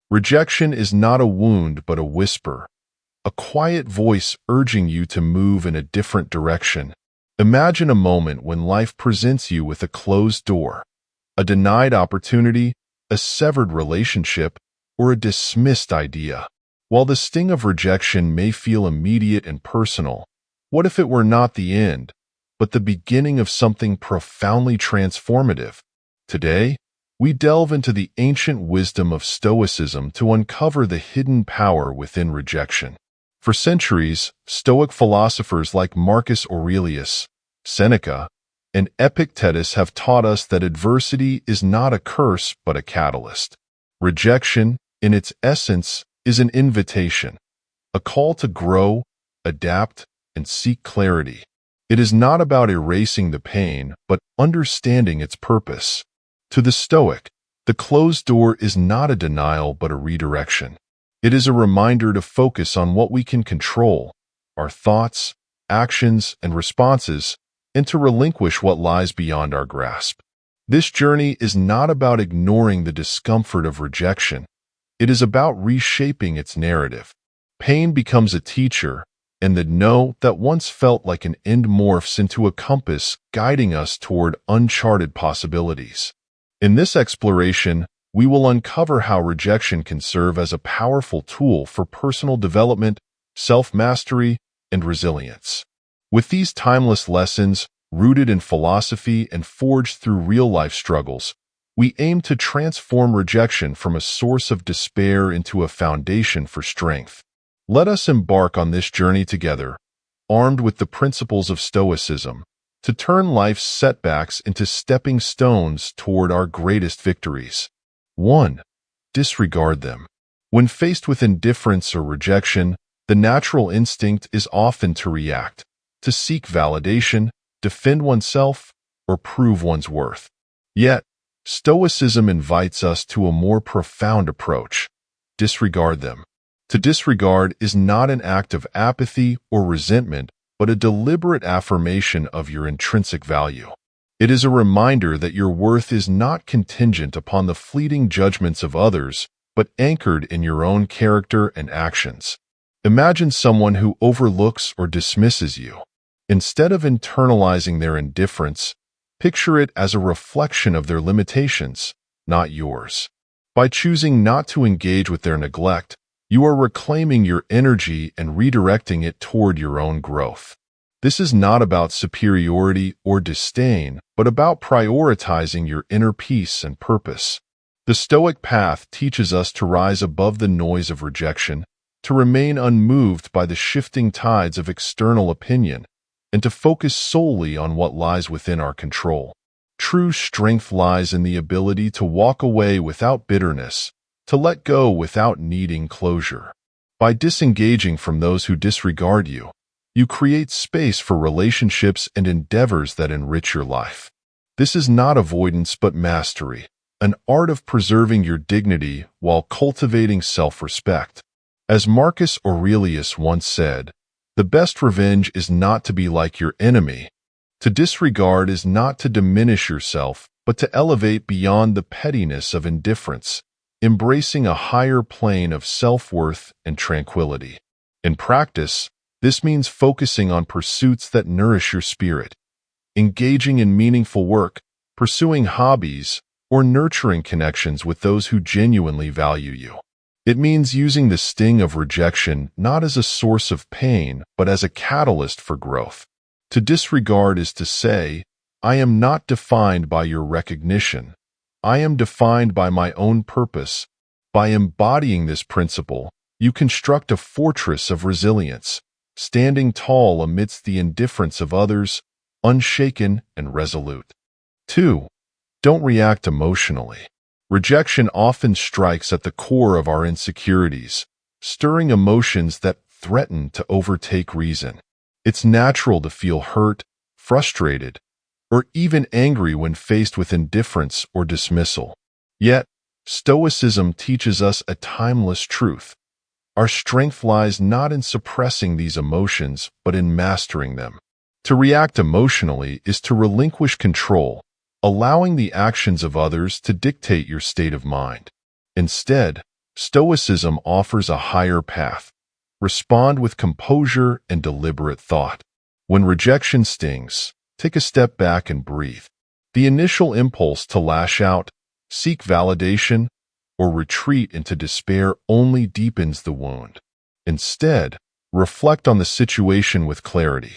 Rejection is not a wound but a whisper, a quiet voice urging you to move in a different direction. Imagine a moment when life presents you with a closed door, a denied opportunity, a severed relationship, or a dismissed idea. While the sting of rejection may feel immediate and personal, what if it were not the end, but the beginning of something profoundly transformative? Today, we delve into the ancient wisdom of Stoicism to uncover the hidden power within rejection. For centuries, Stoic philosophers like Marcus Aurelius, Seneca, and Epictetus have taught us that adversity is not a curse but a catalyst. Rejection, in its essence, is an invitation, a call to grow, adapt, and seek clarity. It is not about erasing the pain, but understanding its purpose. To the Stoic, the closed door is not a denial but a redirection. It is a reminder to focus on what we can control, our thoughts, actions, and responses, and to relinquish what lies beyond our grasp. This journey is not about ignoring the discomfort of rejection. It is about reshaping its narrative. Pain becomes a teacher, and the no that once felt like an end morphs into a compass guiding us toward uncharted possibilities. In this exploration, we will uncover how rejection can serve as a powerful tool for personal development, self-mastery, and resilience. With these timeless lessons, rooted in philosophy and forged through real-life struggles, we aim to transform rejection from a source of despair into a foundation for strength. Let us embark on this journey together, armed with the principles of Stoicism, to turn life's setbacks into stepping stones toward our greatest victories. 1. Disregard them. When faced with indifference or rejection, the natural instinct is often to react, to seek validation, defend oneself, or prove one's worth. Yet, Stoicism invites us to a more profound approach. Disregard them. To disregard is not an act of apathy or resentment, but a deliberate affirmation of your intrinsic value. It is a reminder that your worth is not contingent upon the fleeting judgments of others, but anchored in your own character and actions. Imagine someone who overlooks or dismisses you. Instead of internalizing their indifference, picture it as a reflection of their limitations, not yours. By choosing not to engage with their neglect, you are reclaiming your energy and redirecting it toward your own growth. This is not about superiority or disdain, but about prioritizing your inner peace and purpose. The Stoic path teaches us to rise above the noise of rejection, to remain unmoved by the shifting tides of external opinion, and to focus solely on what lies within our control. True strength lies in the ability to walk away without bitterness, to let go without needing closure. By disengaging from those who disregard you, you create space for relationships and endeavors that enrich your life. This is not avoidance but mastery, an art of preserving your dignity while cultivating self-respect. As Marcus Aurelius once said, the best revenge is not to be like your enemy. To disregard is not to diminish yourself, but to elevate beyond the pettiness of indifference, embracing a higher plane of self-worth and tranquility. In practice, this means focusing on pursuits that nourish your spirit, engaging in meaningful work, pursuing hobbies, or nurturing connections with those who genuinely value you. It means using the sting of rejection not as a source of pain, but as a catalyst for growth. To disregard is to say, I am not defined by your recognition. I am defined by my own purpose. By embodying this principle, you construct a fortress of resilience, standing tall amidst the indifference of others, unshaken and resolute. 2. Don't react emotionally. Rejection often strikes at the core of our insecurities, stirring emotions that threaten to overtake reason. It's natural to feel hurt, frustrated, or even angry when faced with indifference or dismissal. Yet, Stoicism teaches us a timeless truth. Our strength lies not in suppressing these emotions, but in mastering them. To react emotionally is to relinquish control, allowing the actions of others to dictate your state of mind. Instead, Stoicism offers a higher path. Respond with composure and deliberate thought. When rejection stings, take a step back and breathe. The initial impulse to lash out, seek validation, or retreat into despair only deepens the wound. Instead, reflect on the situation with clarity.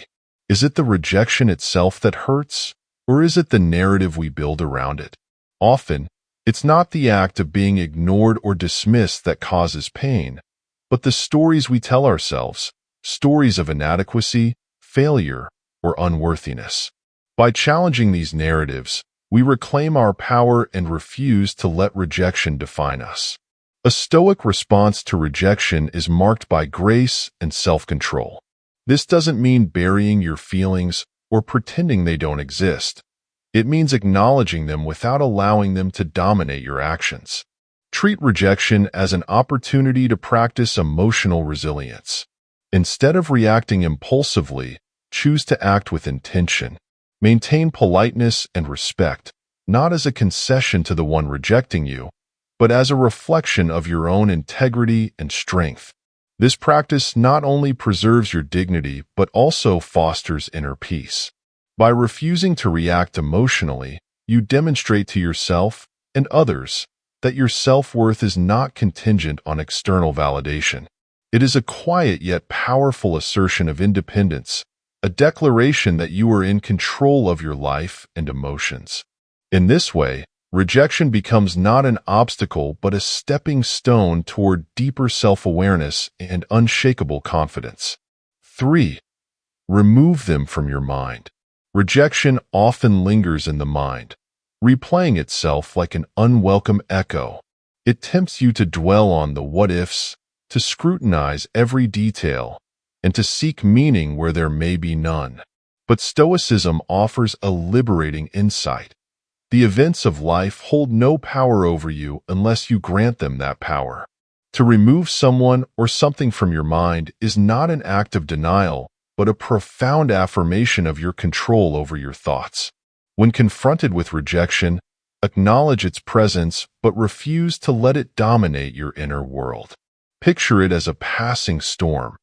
Is it the rejection itself that hurts, or is it the narrative we build around it? Often, it's not the act of being ignored or dismissed that causes pain, but the stories we tell ourselves, stories of inadequacy, failure, or unworthiness. By challenging these narratives, we reclaim our power and refuse to let rejection define us. A Stoic response to rejection is marked by grace and self-control. This doesn't mean burying your feelings or pretending they don't exist. It means acknowledging them without allowing them to dominate your actions. Treat rejection as an opportunity to practice emotional resilience. Instead of reacting impulsively, choose to act with intention. Maintain politeness and respect, not as a concession to the one rejecting you, but as a reflection of your own integrity and strength. This practice not only preserves your dignity, but also fosters inner peace. By refusing to react emotionally, you demonstrate to yourself and others that your self-worth is not contingent on external validation. It is a quiet yet powerful assertion of independence, a declaration that you are in control of your life and emotions. In this way, rejection becomes not an obstacle but a stepping stone toward deeper self-awareness and unshakable confidence. 3. Remove them from your mind. Rejection often lingers in the mind, replaying itself like an unwelcome echo. It tempts you to dwell on the what-ifs, to scrutinize every detail, and to seek meaning where there may be none. But Stoicism offers a liberating insight. The events of life hold no power over you unless you grant them that power. To remove someone or something from your mind is not an act of denial, but a profound affirmation of your control over your thoughts. When confronted with rejection, acknowledge its presence, but refuse to let it dominate your inner world. Picture it as a passing storm,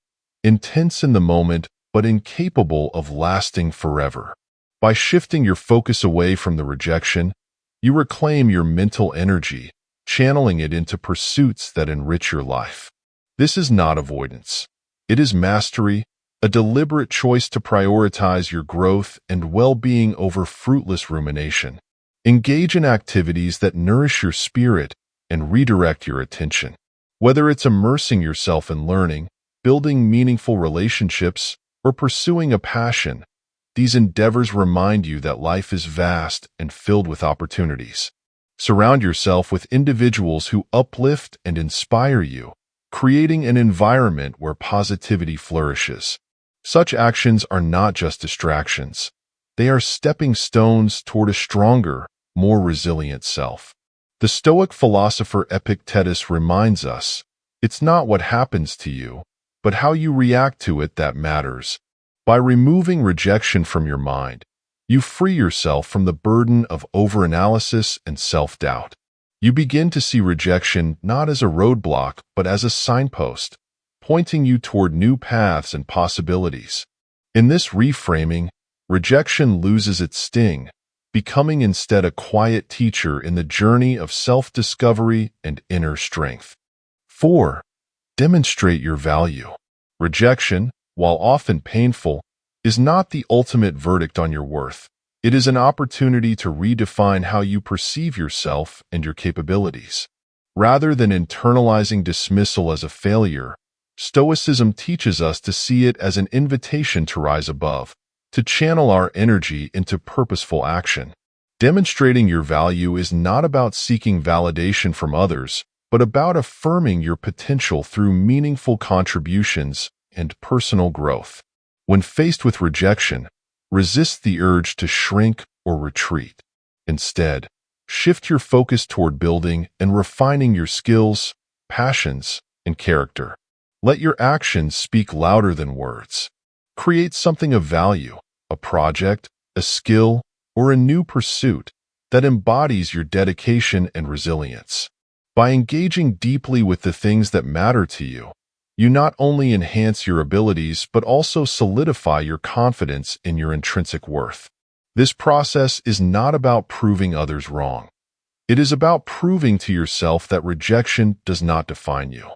intense in the moment, but incapable of lasting forever. By shifting your focus away from the rejection, you reclaim your mental energy, channeling it into pursuits that enrich your life. This is not avoidance. It is mastery, a deliberate choice to prioritize your growth and well-being over fruitless rumination. Engage in activities that nourish your spirit and redirect your attention. Whether it's immersing yourself in learning, building meaningful relationships, or pursuing a passion, these endeavors remind you that life is vast and filled with opportunities. Surround yourself with individuals who uplift and inspire you, creating an environment where positivity flourishes. Such actions are not just distractions. They are stepping stones toward a stronger, more resilient self. The Stoic philosopher Epictetus reminds us, it's not what happens to you, but how you react to it that matters. By removing rejection from your mind, you free yourself from the burden of overanalysis and self-doubt. You begin to see rejection not as a roadblock, but as a signpost, pointing you toward new paths and possibilities. In this reframing, rejection loses its sting, becoming instead a quiet teacher in the journey of self-discovery and inner strength. 4. Demonstrate your value. Rejection, while often painful, is not the ultimate verdict on your worth. It is an opportunity to redefine how you perceive yourself and your capabilities. Rather than internalizing dismissal as a failure, Stoicism teaches us to see it as an invitation to rise above, to channel our energy into purposeful action. Demonstrating your value is not about seeking validation from others, but about affirming your potential through meaningful contributions and personal growth. When faced with rejection, resist the urge to shrink or retreat. Instead, shift your focus toward building and refining your skills, passions, and character. Let your actions speak louder than words. Create something of value, a project, a skill, or a new pursuit that embodies your dedication and resilience. By engaging deeply with the things that matter to you, you not only enhance your abilities but also solidify your confidence in your intrinsic worth. This process is not about proving others wrong. It is about proving to yourself that rejection does not define you.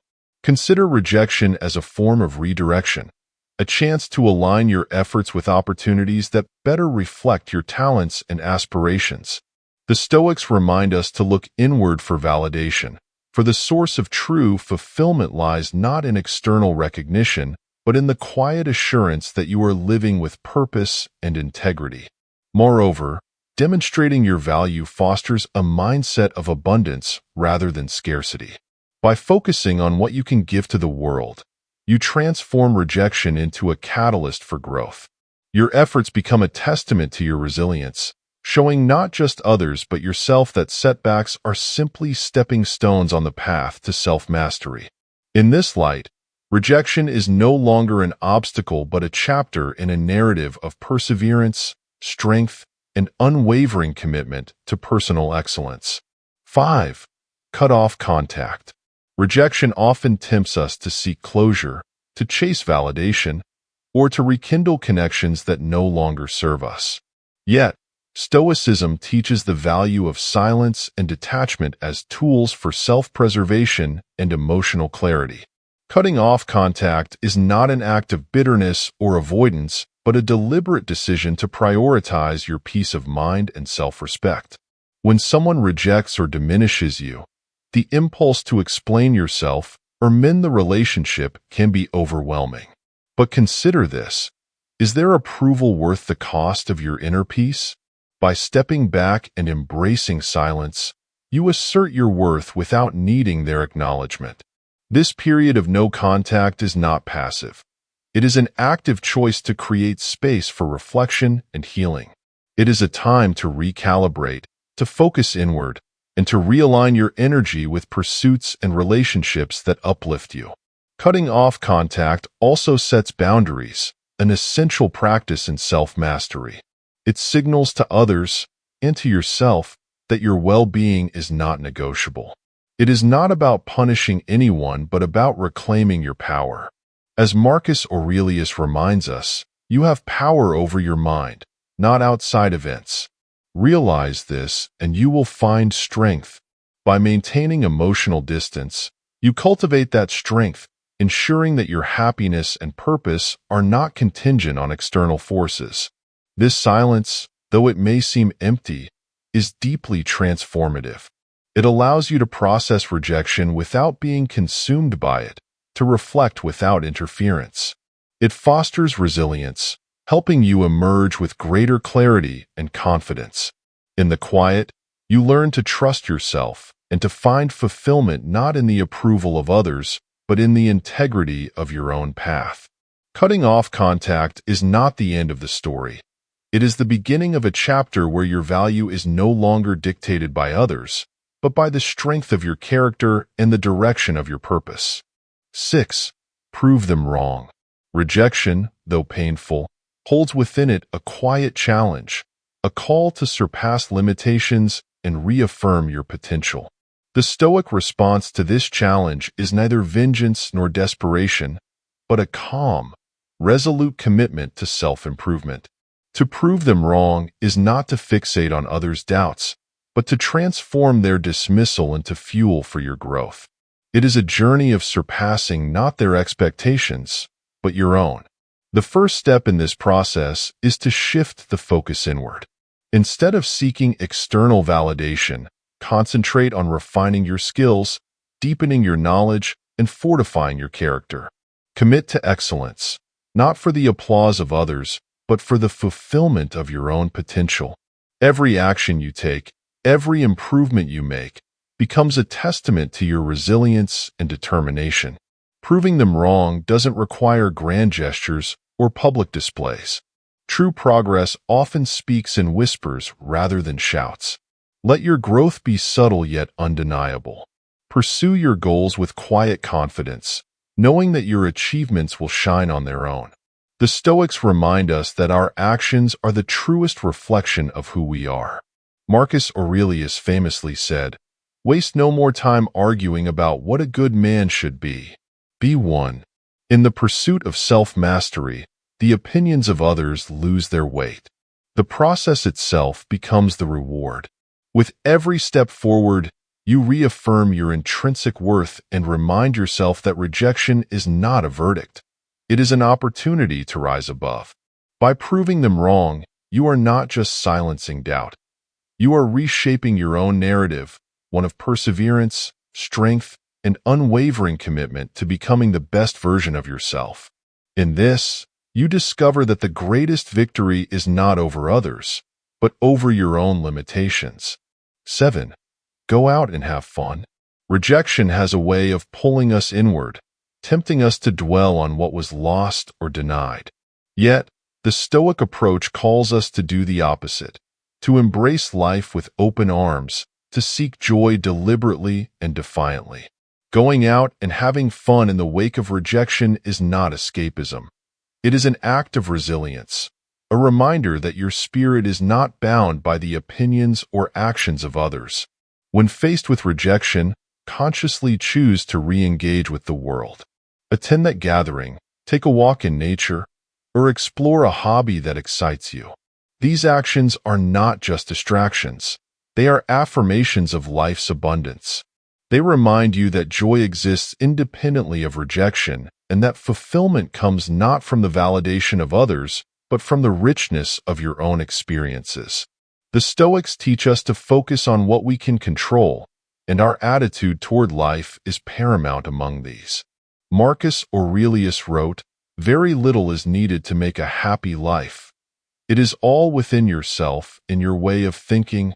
Consider rejection as a form of redirection, a chance to align your efforts with opportunities that better reflect your talents and aspirations. The Stoics remind us to look inward for validation, for the source of true fulfillment lies not in external recognition, but in the quiet assurance that you are living with purpose and integrity. Moreover, demonstrating your value fosters a mindset of abundance rather than scarcity. By focusing on what you can give to the world, you transform rejection into a catalyst for growth. Your efforts become a testament to your resilience, showing not just others but yourself that setbacks are simply stepping stones on the path to self-mastery. In this light, rejection is no longer an obstacle but a chapter in a narrative of perseverance, strength, and unwavering commitment to personal excellence. 5. Cut off contact. Rejection often tempts us to seek closure, to chase validation, or to rekindle connections that no longer serve us. Yet, Stoicism teaches the value of silence and detachment as tools for self-preservation and emotional clarity. Cutting off contact is not an act of bitterness or avoidance, but a deliberate decision to prioritize your peace of mind and self-respect. When someone rejects or diminishes you, the impulse to explain yourself or mend the relationship can be overwhelming. But consider this: is their approval worth the cost of your inner peace? By stepping back and embracing silence, you assert your worth without needing their acknowledgement. This period of no contact is not passive. It is an active choice to create space for reflection and healing. It is a time to recalibrate, to focus inward, and to realign your energy with pursuits and relationships that uplift you. Cutting off contact also sets boundaries, an essential practice in self-mastery. It signals to others and to yourself that your well-being is not negotiable. It is not about punishing anyone but about reclaiming your power. As Marcus Aurelius reminds us, you have power over your mind, not outside events. Realize this, and you will find strength. By maintaining emotional distance, you cultivate that strength, ensuring that your happiness and purpose are not contingent on external forces. This silence, though it may seem empty, is deeply transformative. It allows you to process rejection without being consumed by it, to reflect without interference. It fosters resilience, helping you emerge with greater clarity and confidence. In the quiet, you learn to trust yourself and to find fulfillment not in the approval of others, but in the integrity of your own path. Cutting off contact is not the end of the story. It is the beginning of a chapter where your value is no longer dictated by others, but by the strength of your character and the direction of your purpose. 6. Prove them wrong. Rejection, though painful, holds within it a quiet challenge, a call to surpass limitations and reaffirm your potential. The Stoic response to this challenge is neither vengeance nor desperation, but a calm, resolute commitment to self-improvement. To prove them wrong is not to fixate on others' doubts, but to transform their dismissal into fuel for your growth. It is a journey of surpassing not their expectations, but your own. The first step in this process is to shift the focus inward. Instead of seeking external validation, concentrate on refining your skills, deepening your knowledge, and fortifying your character. Commit to excellence, not for the applause of others, but for the fulfillment of your own potential. Every action you take, every improvement you make, becomes a testament to your resilience and determination. Proving them wrong doesn't require grand gestures or public displays. True progress often speaks in whispers rather than shouts. Let your growth be subtle yet undeniable. Pursue your goals with quiet confidence, knowing that your achievements will shine on their own. The Stoics remind us that our actions are the truest reflection of who we are. Marcus Aurelius famously said, Waste no more time arguing about what a good man should be. Be one. In the pursuit of self-mastery, the opinions of others lose their weight. The process itself becomes the reward. With every step forward, you reaffirm your intrinsic worth and remind yourself that rejection is not a verdict. It is an opportunity to rise above. By proving them wrong, you are not just silencing doubt. You are reshaping your own narrative, one of perseverance, strength, and unwavering commitment to becoming the best version of yourself. In this, you discover that the greatest victory is not over others, but over your own limitations. 7. Go out and have fun. Rejection has a way of pulling us inward, tempting us to dwell on what was lost or denied. Yet, the Stoic approach calls us to do the opposite, to embrace life with open arms, to seek joy deliberately and defiantly. Going out and having fun in the wake of rejection is not escapism. It is an act of resilience, a reminder that your spirit is not bound by the opinions or actions of others. When faced with rejection, consciously choose to re-engage with the world. Attend that gathering, take a walk in nature, or explore a hobby that excites you. These actions are not just distractions. They are affirmations of life's abundance. They remind you that joy exists independently of rejection and that fulfillment comes not from the validation of others, but from the richness of your own experiences. The Stoics teach us to focus on what we can control, and our attitude toward life is paramount among these. Marcus Aurelius wrote, "Very little is needed to make a happy life. It is all within yourself, in your way of thinking.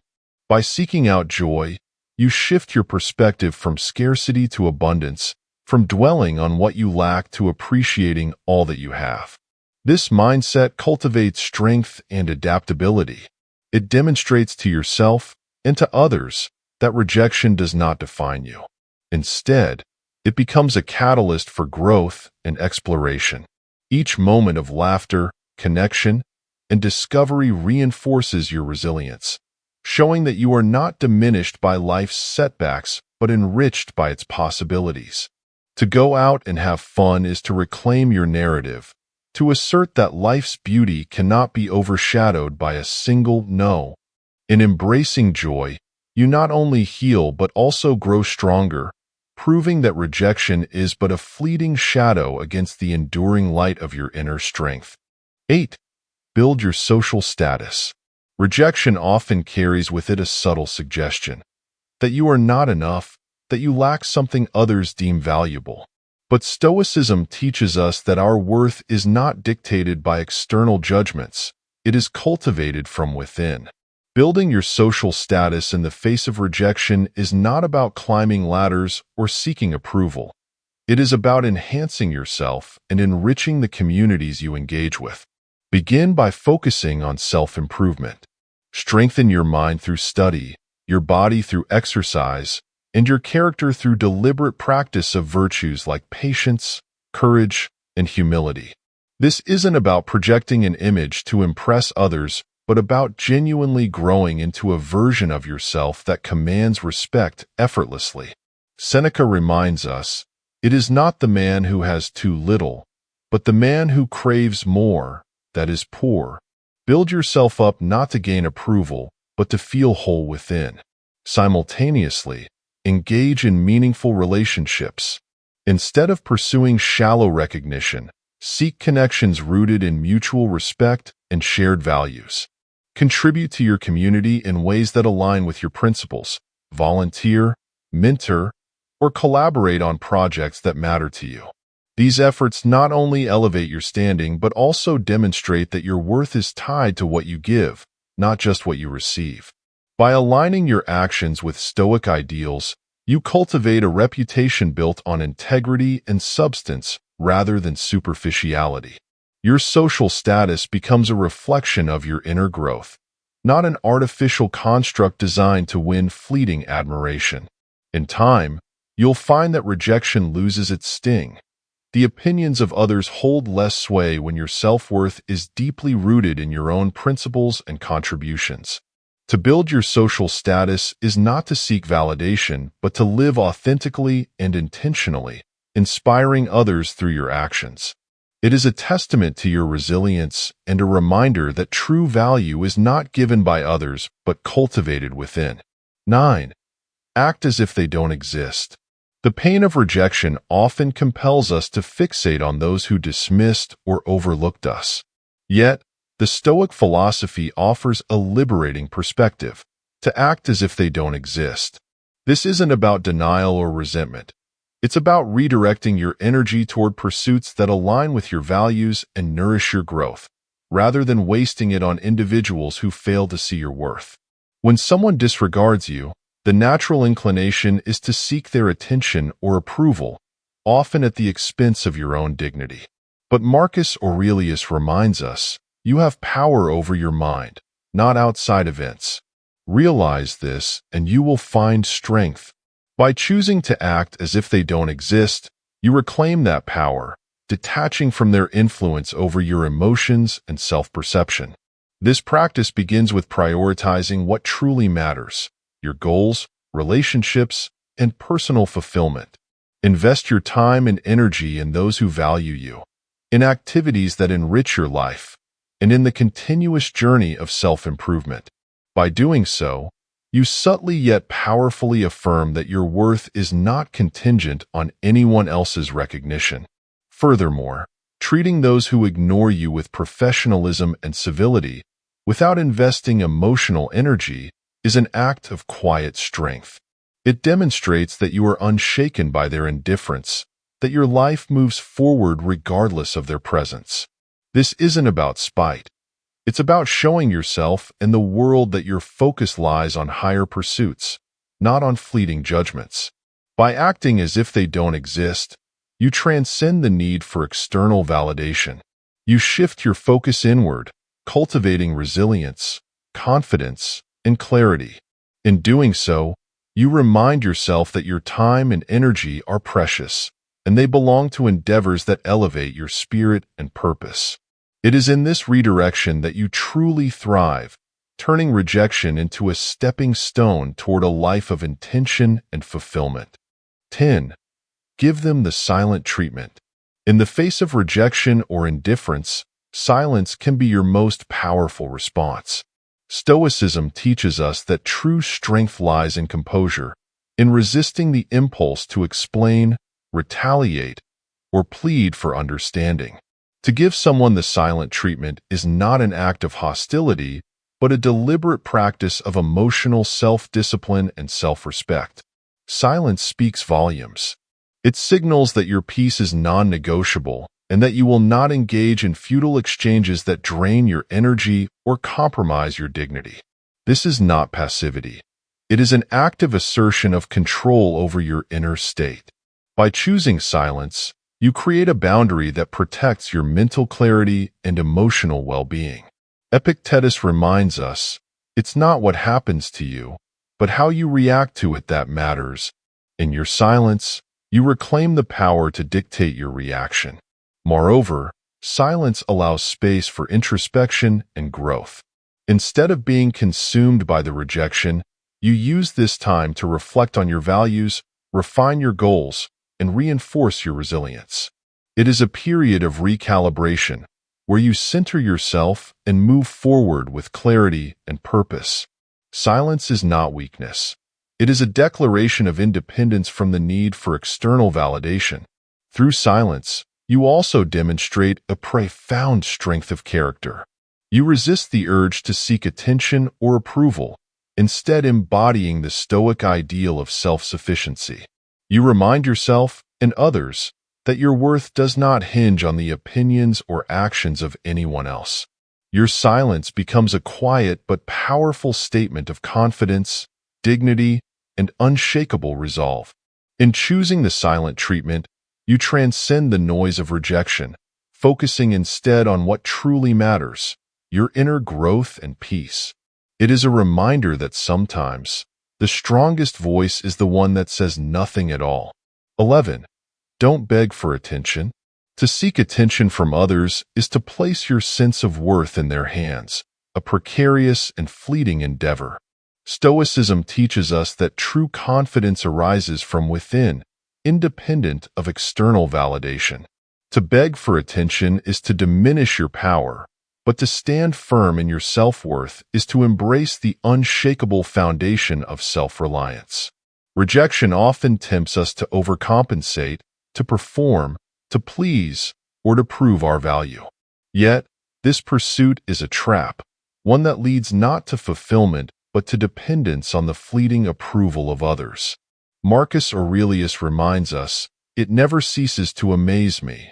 By seeking out joy, you shift your perspective from scarcity to abundance, from dwelling on what you lack to appreciating all that you have. This mindset cultivates strength and adaptability. It demonstrates to yourself and to others that rejection does not define you. Instead, it becomes a catalyst for growth and exploration. Each moment of laughter, connection, and discovery reinforces your resilience, showing that you are not diminished by life's setbacks, but enriched by its possibilities. To go out and have fun is to reclaim your narrative, to assert that life's beauty cannot be overshadowed by a single no. In embracing joy, you not only heal but also grow stronger, proving that rejection is but a fleeting shadow against the enduring light of your inner strength. 8. Build your social status. Rejection often carries with it a subtle suggestion that you are not enough, that you lack something others deem valuable. But Stoicism teaches us that our worth is not dictated by external judgments. It is cultivated from within. Building your social status in the face of rejection is not about climbing ladders or seeking approval. It is about enhancing yourself and enriching the communities you engage with. Begin by focusing on self-improvement. Strengthen your mind through study, your body through exercise, and your character through deliberate practice of virtues like patience, courage, and humility. This isn't about projecting an image to impress others, but about genuinely growing into a version of yourself that commands respect effortlessly. Seneca reminds us, "It is not the man who has too little, but the man who craves more, that is poor." Build yourself up not to gain approval, but to feel whole within. Simultaneously, engage in meaningful relationships. Instead of pursuing shallow recognition, seek connections rooted in mutual respect and shared values. Contribute to your community in ways that align with your principles. Volunteer, mentor, or collaborate on projects that matter to you. These efforts not only elevate your standing, but also demonstrate that your worth is tied to what you give, not just what you receive. By aligning your actions with Stoic ideals, you cultivate a reputation built on integrity and substance rather than superficiality. Your social status becomes a reflection of your inner growth, not an artificial construct designed to win fleeting admiration. In time, you'll find that rejection loses its sting. The opinions of others hold less sway when your self-worth is deeply rooted in your own principles and contributions. To build your social status is not to seek validation, but to live authentically and intentionally, inspiring others through your actions. It is a testament to your resilience and a reminder that true value is not given by others, but cultivated within. 9. Act as if they don't exist. The pain of rejection often compels us to fixate on those who dismissed or overlooked us. Yet, the Stoic philosophy offers a liberating perspective, to act as if they don't exist. This isn't about denial or resentment. It's about redirecting your energy toward pursuits that align with your values and nourish your growth, rather than wasting it on individuals who fail to see your worth. When someone disregards you, the natural inclination is to seek their attention or approval, often at the expense of your own dignity. But Marcus Aurelius reminds us, you have power over your mind, not outside events. Realize this, and you will find strength. By choosing to act as if they don't exist, you reclaim that power, detaching from their influence over your emotions and self-perception. This practice begins with prioritizing what truly matters: your goals, relationships, and personal fulfillment. Invest your time and energy in those who value you, in activities that enrich your life, and in the continuous journey of self-improvement. By doing so, you subtly yet powerfully affirm that your worth is not contingent on anyone else's recognition. Furthermore, treating those who ignore you with professionalism and civility, without investing emotional energy, is an act of quiet strength. It demonstrates that you are unshaken by their indifference, that your life moves forward regardless of their presence. This isn't about spite. It's about showing yourself and the world that your focus lies on higher pursuits, not on fleeting judgments. By acting as if they don't exist, you transcend the need for external validation. You shift your focus inward, cultivating resilience, confidence, and clarity. In doing so, you remind yourself that your time and energy are precious, and they belong to endeavors that elevate your spirit and purpose. It is in this redirection that you truly thrive, turning rejection into a stepping stone toward a life of intention and fulfillment. 10. Give them the silent treatment. In the face of rejection or indifference, silence can be your most powerful response. Stoicism teaches us that true strength lies in composure, in resisting the impulse to explain, retaliate, or plead for understanding. To give someone the silent treatment is not an act of hostility, but a deliberate practice of emotional self-discipline and self-respect. Silence speaks volumes. It signals that your peace is non-negotiable and that you will not engage in futile exchanges that drain your energy or compromise your dignity. This is not passivity. It is an active assertion of control over your inner state. By choosing silence, you create a boundary that protects your mental clarity and emotional well-being. Epictetus reminds us, it's not what happens to you, but how you react to it that matters. In your silence, you reclaim the power to dictate your reaction. Moreover, silence allows space for introspection and growth. Instead of being consumed by the rejection, you use this time to reflect on your values, refine your goals, and reinforce your resilience. It is a period of recalibration, where you center yourself and move forward with clarity and purpose. Silence is not weakness. It is a declaration of independence from the need for external validation. Through silence, you also demonstrate a profound strength of character. You resist the urge to seek attention or approval, instead embodying the Stoic ideal of self-sufficiency. You remind yourself and others that your worth does not hinge on the opinions or actions of anyone else. Your silence becomes a quiet but powerful statement of confidence, dignity, and unshakable resolve. In choosing the silent treatment, you transcend the noise of rejection, focusing instead on what truly matters, your inner growth and peace. It is a reminder that sometimes, the strongest voice is the one that says nothing at all. 11. Don't beg for attention. To seek attention from others is to place your sense of worth in their hands, a precarious and fleeting endeavor. Stoicism teaches us that true confidence arises from within, independent of external validation. To beg for attention is to diminish your power, but to stand firm in your self-worth is to embrace the unshakable foundation of self-reliance. Rejection often tempts us to overcompensate, to perform, to please, or to prove our value. Yet, this pursuit is a trap, one that leads not to fulfillment but to dependence on the fleeting approval of others. Marcus Aurelius reminds us, "It never ceases to amaze me.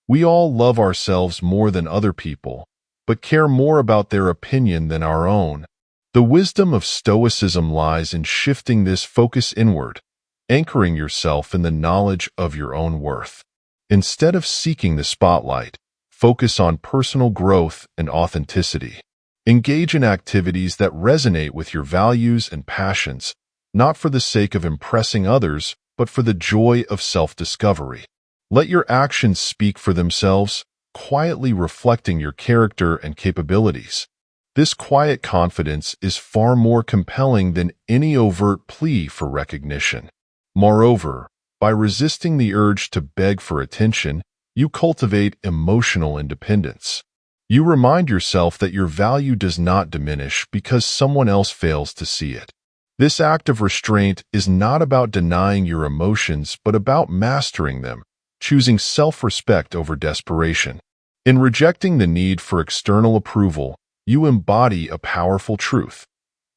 We all love ourselves more than other people, but care more about their opinion than our own." The wisdom of Stoicism lies in shifting this focus inward, anchoring yourself in the knowledge of your own worth. Instead of seeking the spotlight, focus on personal growth and authenticity. Engage in activities that resonate with your values and passions, not for the sake of impressing others, but for the joy of self-discovery. Let your actions speak for themselves, quietly reflecting your character and capabilities. This quiet confidence is far more compelling than any overt plea for recognition. Moreover, by resisting the urge to beg for attention, you cultivate emotional independence. You remind yourself that your value does not diminish because someone else fails to see it. This act of restraint is not about denying your emotions, but about mastering them, choosing self-respect over desperation. In rejecting the need for external approval, you embody a powerful truth.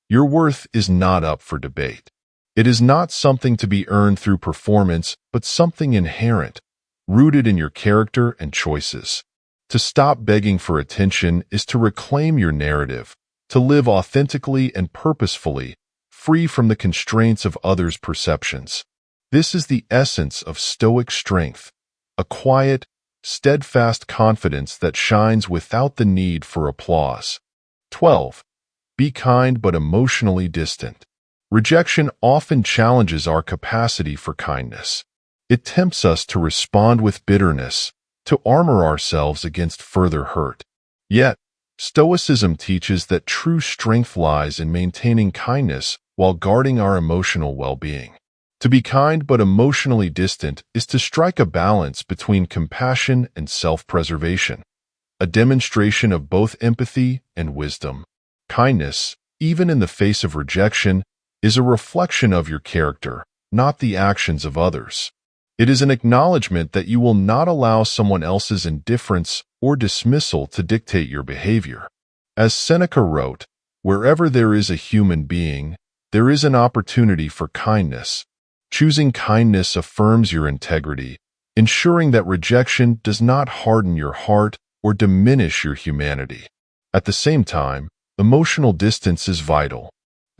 Your worth is not up for debate. It is not something to be earned through performance, but something inherent, rooted in your character and choices. To stop begging for attention is to reclaim your narrative, to live authentically and purposefully, free from the constraints of others' perceptions. This is the essence of Stoic strength, a quiet, steadfast confidence that shines without the need for applause. 12. Be kind but emotionally distant. Rejection often challenges our capacity for kindness. It tempts us to respond with bitterness, to armor ourselves against further hurt. Yet, Stoicism teaches that true strength lies in maintaining kindness while guarding our emotional well-being. To be kind but emotionally distant is to strike a balance between compassion and self-preservation, a demonstration of both empathy and wisdom. Kindness, even in the face of rejection, is a reflection of your character, not the actions of others. It is an acknowledgement that you will not allow someone else's indifference or dismissal to dictate your behavior. As Seneca wrote, "Wherever there is a human being, there is an opportunity for kindness." Choosing kindness affirms your integrity, ensuring that rejection does not harden your heart or diminish your humanity. At the same time, emotional distance is vital.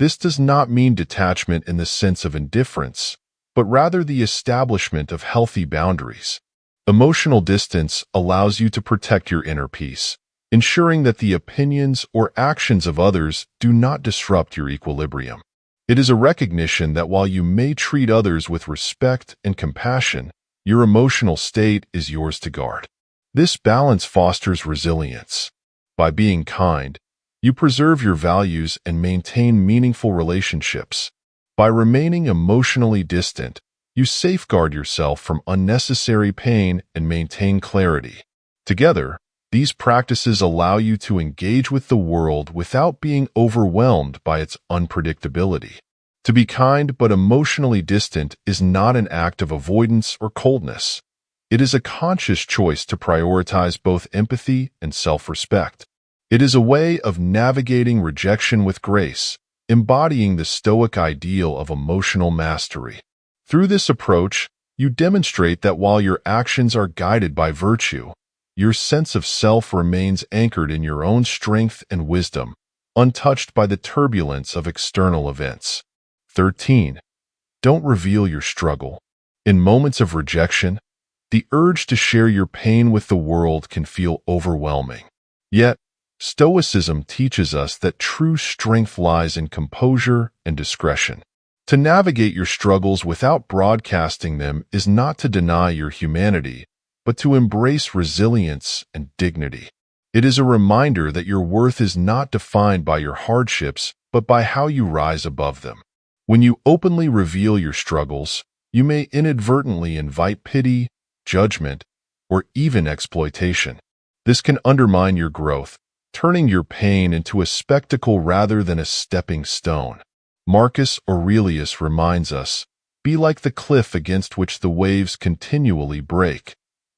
This does not mean detachment in the sense of indifference, but rather the establishment of healthy boundaries. Emotional distance allows you to protect your inner peace, ensuring that the opinions or actions of others do not disrupt your equilibrium. It is a recognition that while you may treat others with respect and compassion, your emotional state is yours to guard. This balance fosters resilience. By being kind, you preserve your values and maintain meaningful relationships. By remaining emotionally distant, you safeguard yourself from unnecessary pain and maintain clarity. Together, these practices allow you to engage with the world without being overwhelmed by its unpredictability. To be kind but emotionally distant is not an act of avoidance or coldness. It is a conscious choice to prioritize both empathy and self-respect. It is a way of navigating rejection with grace, embodying the Stoic ideal of emotional mastery. Through this approach, you demonstrate that while your actions are guided by virtue, your sense of self remains anchored in your own strength and wisdom, untouched by the turbulence of external events. 13. Don't reveal your struggle. In moments of rejection, the urge to share your pain with the world can feel overwhelming. Yet, Stoicism teaches us that true strength lies in composure and discretion. To navigate your struggles without broadcasting them is not to deny your humanity, but to embrace resilience and dignity. It is a reminder that your worth is not defined by your hardships, but by how you rise above them. When you openly reveal your struggles, you may inadvertently invite pity, judgment, or even exploitation. This can undermine your growth, turning your pain into a spectacle rather than a stepping stone. Marcus Aurelius reminds us, "Be like the cliff against which the waves continually break,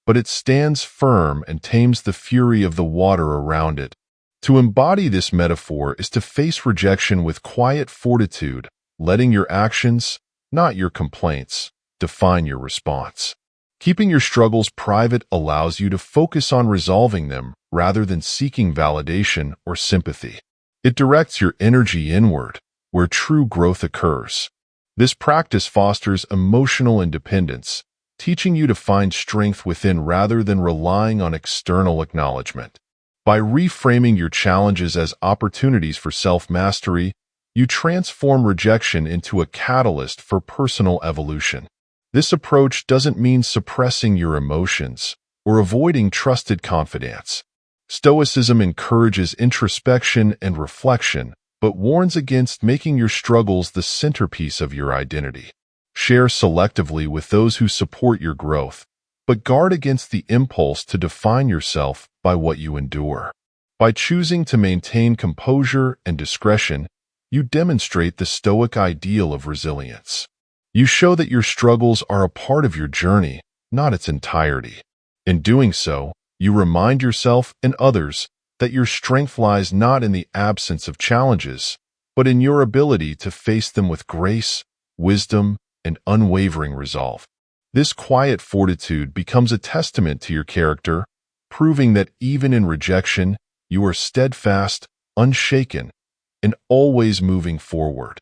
but it stands firm and tames the fury of the water around it." To embody this metaphor is to face rejection with quiet fortitude, letting your actions, not your complaints, define your response. Keeping your struggles private allows you to focus on resolving them rather than seeking validation or sympathy. It directs your energy inward, where true growth occurs. This practice fosters emotional independence, teaching you to find strength within rather than relying on external acknowledgement. By reframing your challenges as opportunities for self-mastery, you transform rejection into a catalyst for personal evolution. This approach doesn't mean suppressing your emotions or avoiding trusted confidants. Stoicism encourages introspection and reflection, but warns against making your struggles the centerpiece of your identity. Share selectively with those who support your growth, but guard against the impulse to define yourself by what you endure. By choosing to maintain composure and discretion, you demonstrate the Stoic ideal of resilience. You show that your struggles are a part of your journey, not its entirety. In doing so, you remind yourself and others that your strength lies not in the absence of challenges, but in your ability to face them with grace, wisdom, and unwavering resolve. This quiet fortitude becomes a testament to your character, proving that even in rejection, you are steadfast, unshaken, and always moving forward.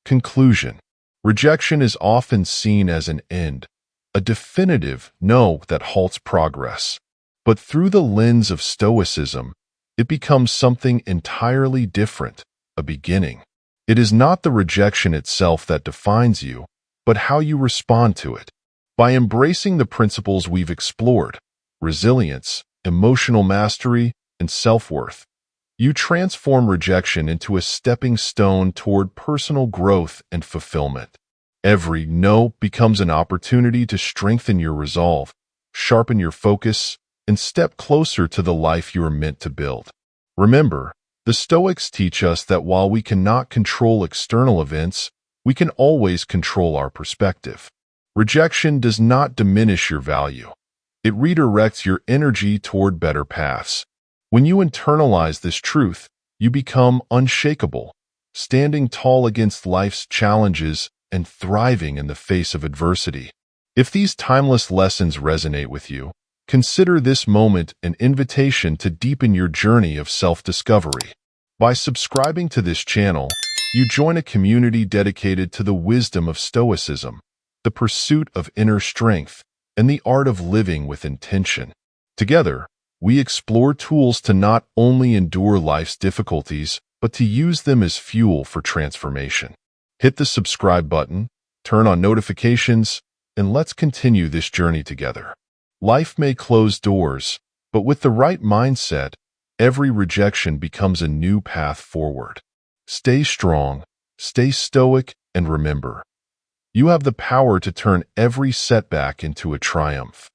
Conclusion. Rejection is often seen as an end, a definitive no that halts progress. But through the lens of Stoicism, it becomes something entirely different, a beginning. It is not the rejection itself that defines you, but how you respond to it. By embracing the principles we've explored, resilience, emotional mastery, and self-worth, you transform rejection into a stepping stone toward personal growth and fulfillment. Every no becomes an opportunity to strengthen your resolve, sharpen your focus, and step closer to the life you are meant to build. Remember, the Stoics teach us that while we cannot control external events, we can always control our perspective. Rejection does not diminish your value. It redirects your energy toward better paths. When you internalize this truth, you become unshakable, standing tall against life's challenges and thriving in the face of adversity. If these timeless lessons resonate with you, consider this moment an invitation to deepen your journey of self-discovery. By subscribing to this channel, you join a community dedicated to the wisdom of Stoicism, the pursuit of inner strength, and the art of living with intention. Together, we explore tools to not only endure life's difficulties, but to use them as fuel for transformation. Hit the subscribe button, turn on notifications, and let's continue this journey together. Life may close doors, but with the right mindset, every rejection becomes a new path forward. Stay strong, stay stoic, and remember, you have the power to turn every setback into a triumph.